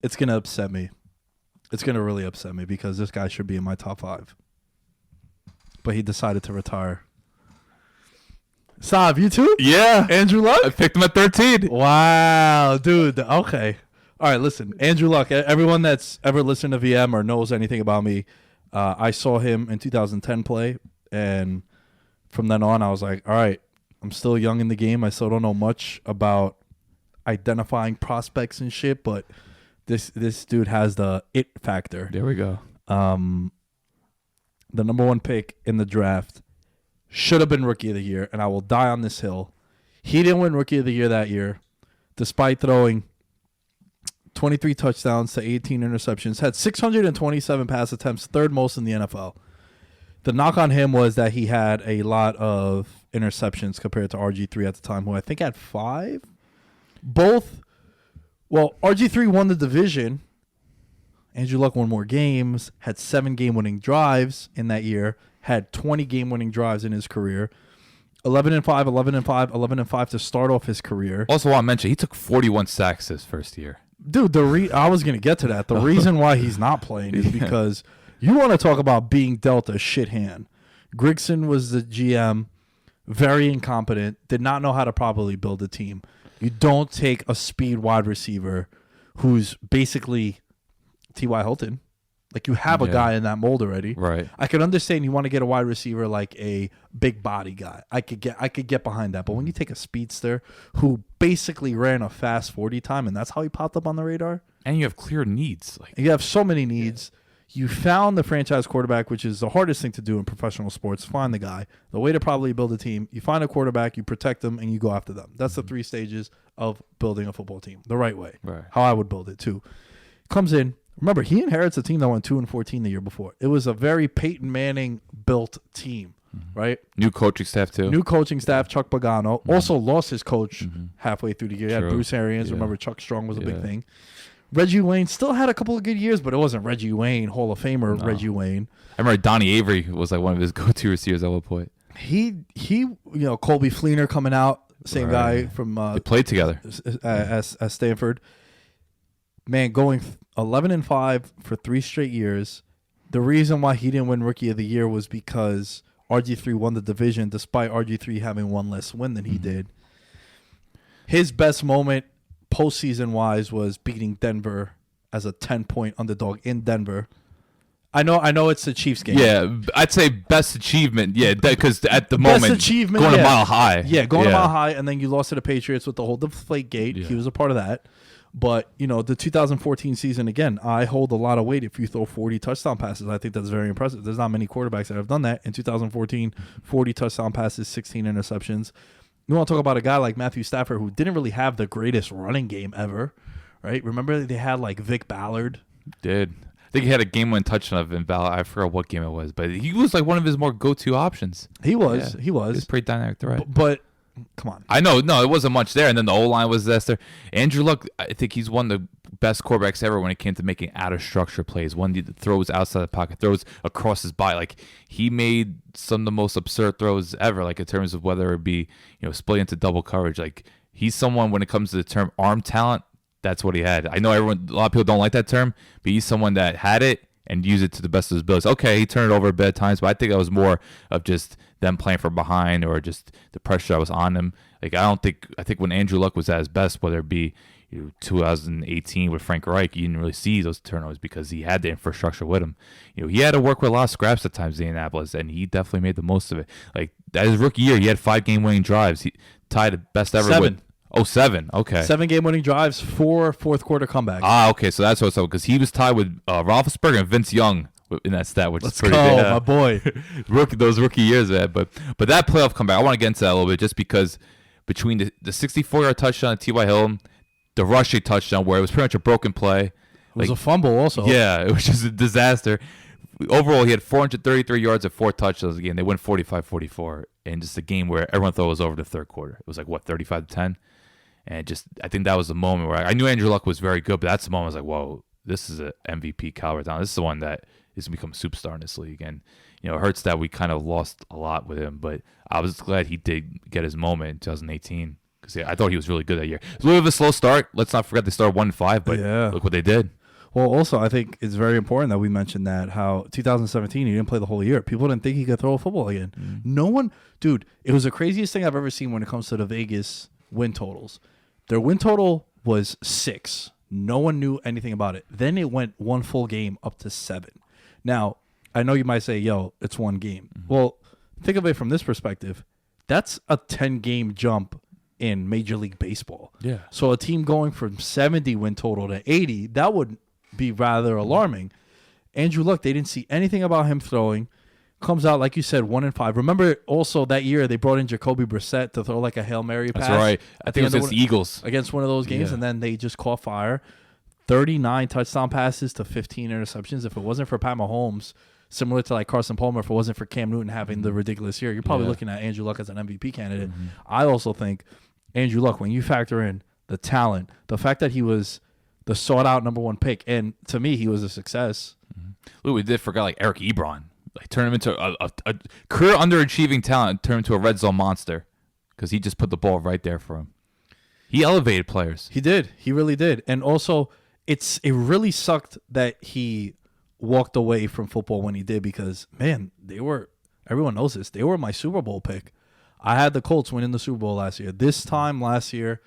it's gonna upset me. It's gonna really upset me because this guy should be in my top 5, but he decided to retire. Sav, you too? Yeah. Andrew Luck? I picked him at 13. Wow, dude. Okay. All right, listen. Andrew Luck, everyone that's ever listened to VM or knows anything about me, I saw him in 2010 play, and from then on, I was like, all right, I'm still young in the game. I still don't know much about identifying prospects and shit, but this dude has the it factor. There we go. The number 1 pick in the draft should have been Rookie of the Year, and I will die on this hill. He didn't win Rookie of the Year that year, despite throwing 23 touchdowns to 18 interceptions, had 627 pass attempts, third most in the NFL. The knock on him was that he had a lot of interceptions compared to RG3 at the time, who I think had 5. RG3 won the division. Andrew Luck won more games, had 7 game-winning drives in that year, had 20 game-winning drives in his career. 11-5, 11-5, 11-5 to start off his career. Also, want to mention, he took 41 sacks his first year. Dude, I was going to get to that. The reason why he's not playing is because you want to talk about being dealt a shit hand. Grigson was the GM, very incompetent, did not know how to properly build a team. You don't take a speed wide receiver who's basically T.Y. Hilton. Like, you have a guy in that mold already. Right. I could understand you want to get a wide receiver like a big body guy. I could get behind that. But when you take a speedster who basically ran a fast 40 time, and that's how he popped up on the radar. And you have clear needs. Like, you have so many needs. You found the franchise quarterback, which is the hardest thing to do in professional sports. Find the guy. The way to probably build a team, you find a quarterback, you protect them, and you go after them. That's the 3 stages of building a football team. The right way. Right. How I would build it, too. Comes in. Remember, he inherits a team that went 2-14 the year before. It was a very Peyton Manning built team, right? New coaching staff too. New coaching staff. Chuck Pagano also lost his coach halfway through the year. He had True. Bruce Arians. Yeah. Remember, Chuck Strong was a big thing. Reggie Wayne still had a couple of good years, but it wasn't Reggie Wayne, Hall of Famer Reggie Wayne. I remember Donnie Avery was like one of his go-to receivers at one point. He Colby Fleener coming out, same guy from They played together as Stanford. Man, going 11-5 for 3 straight years. The reason why he didn't win Rookie of the Year was because RG3 won the division, despite RG3 having one less win than he did. His best moment postseason-wise was beating Denver as a 10-point underdog in Denver. I know it's the Chiefs game. Yeah, I'd say best achievement. Yeah, because at the moment, Best achievement, going yeah. a mile high. Yeah, going a mile high, and then you lost to the Patriots with the whole deflate gate. Yeah. He was a part of that. But, the 2014 season, again, I hold a lot of weight if you throw 40 touchdown passes. I think that's very impressive. There's not many quarterbacks that have done that. In 2014, 40 touchdown passes, 16 interceptions. You want to talk about a guy like Matthew Stafford, who didn't really have the greatest running game ever, right? Remember they had, like, Vic Ballard? Did. I think he had a game-winning touchdown of Vin Ballard. I forgot what game it was, but he was like one of his more go-to options. He was. Yeah. He was. He was pretty dynamic threat. But come on. I know. No, it wasn't much there. And then the O-line was there. Andrew Luck, I think he's one of the best quarterbacks ever when it came to making out-of-structure plays. One that throws outside the pocket, throws across his body. Like, he made some of the most absurd throws ever, like in terms of whether it be, split into double coverage. Like, he's someone, when it comes to the term arm talent, that's what he had. I know a lot of people don't like that term, but he's someone that had it and used it to the best of his abilities. Okay, he turned it over a bit at times, but I think that was more of just them playing from behind or just the pressure that was on him. Like, I think when Andrew Luck was at his best, whether it be 2018 with Frank Reich, you didn't really see those turnovers because he had the infrastructure with him. He had to work with a lot of scraps at times in Indianapolis, and he definitely made the most of it. Like, that his rookie year, he had 5 game-winning drives. He tied the best ever 7. with... Oh, 7. Okay. 7 game-winning drives, 4 fourth-quarter comebacks. Okay. So that's what's up, because he was tied with Roethlisberger and Vince Young in that stat, which Let's is pretty go, good. my boy. Those rookie years, man. But that playoff comeback, I want to get into that a little bit, just because between the 64-yard touchdown to T.Y. Hilton, the rushing touchdown where it was pretty much a broken play. It was a fumble also. Yeah, it was just a disaster. Overall, he had 433 yards and 4 touchdowns again. They won 45-44, and just a game where everyone thought it was over the third quarter. It was like, 35-10? And I think that was the moment where I knew Andrew Luck was very good, but that's the moment I was like, whoa, this is an MVP caliber talent. This is the one that is going to become a superstar in this league. And, it hurts that we kind of lost a lot with him, but I was glad he did get his moment in 2018. Because I thought he was really good that year. It's a little bit of a slow start. Let's not forget they started 1-5, but look what they did. Well, also, I think it's very important that we mentioned that how 2017, he didn't play the whole year. People didn't think he could throw a football again. No one, dude, it was the craziest thing I've ever seen when it comes to the Vegas win totals. Their win total was 6. No one knew anything about it. Then it went one full game up to 7. Now, I know you might say, yo, it's one game. Well, think of it from this perspective. That's a 10-game jump in Major League Baseball. Yeah. So a team going from 70 win total to 80, that would be rather alarming. Andrew Luck, they didn't see anything about him throwing. Comes out, like you said, 1-5. Remember also that year they brought in Jacoby Brissett to throw like a Hail Mary pass. That's right. I think it was against the Eagles. Against one of those games, and then they just caught fire. 39 touchdown passes to 15 interceptions. If it wasn't for Pat Mahomes, similar to like Carson Palmer, if it wasn't for Cam Newton having the ridiculous year, you're probably looking at Andrew Luck as an MVP candidate. I also think Andrew Luck, when you factor in the talent, the fact that he was the sought-out number 1 pick, and to me, he was a success. Look, we did forget like Eric Ebron. Like turn him into a career underachieving talent, turn him into a red zone monster because he just put the ball right there for him. He elevated players. He did. He really did. And also, it really sucked that he walked away from football when he did because, man, everyone knows this, they were my Super Bowl pick. I had the Colts winning the Super Bowl last year. This time last year,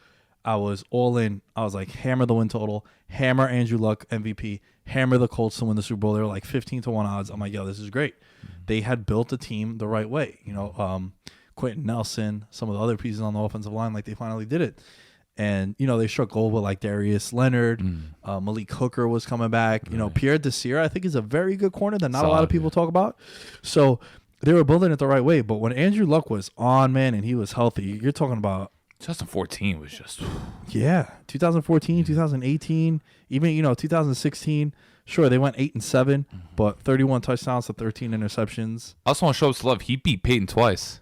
I was all in. I was like, hammer the win total, hammer Andrew Luck MVP, hammer the Colts to win the Super Bowl. They were like 15-1 odds. I'm like, yo, this is great. They had built a team the right way. You know, Quentin Nelson, some of the other pieces on the offensive line, like they finally did it. And, you know, they struck gold with like Darius Leonard. Malik Hooker was coming back. You know, Pierre Desir, I think, is a very good corner that not a lot of people talk about. So they were building it the right way. But when Andrew Luck was on, man, and he was healthy, you're talking about 2014 was just 2014, 2018, even 2016. Sure, they went 8-7, but 31 touchdowns to 13 interceptions. I also want to show some love. He beat Peyton twice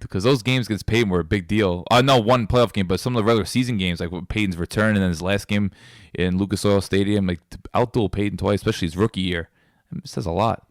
because those games against Peyton were a big deal. No, one playoff game, but some of the regular season games, like Peyton's return and then his last game in Lucas Oil Stadium, like to outduel Peyton twice, especially his rookie year, it says a lot.